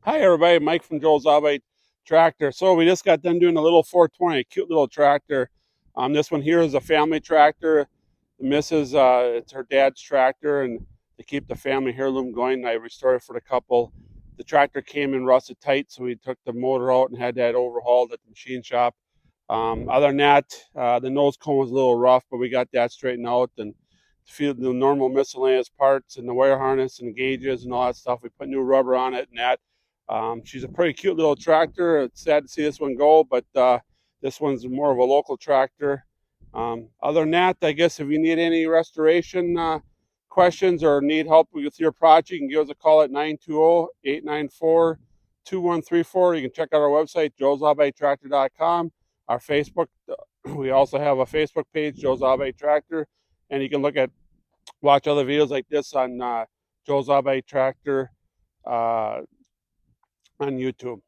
Hi everybody, Mike from Joel's Allbite Tractor. So we just got done doing a little 420, a cute little tractor. This one here is a family tractor. The missus, it's her dad's tractor, and to keep the family heirloom going, I restored it for the couple. The tractor came in rusted tight, so we took the motor out and had that overhauled at the machine shop. Other than that, the nose cone was a little rough, but we got that straightened out and the normal miscellaneous parts and the wire harness and gauges and all that stuff. We put new rubber on it and that. She's a pretty cute little tractor. It's sad to see this one go, but this one's more of a local tractor. Other than that, I guess if you need any restoration questions or need help with your project, you can give us a call at 920-894-2134. You can check out our website, joesallbitetractor.com. Our Facebook, we also have a Facebook page, Joe's Allbite Tractor, and you can watch other videos like this on Joe's Allbite Tractor on YouTube.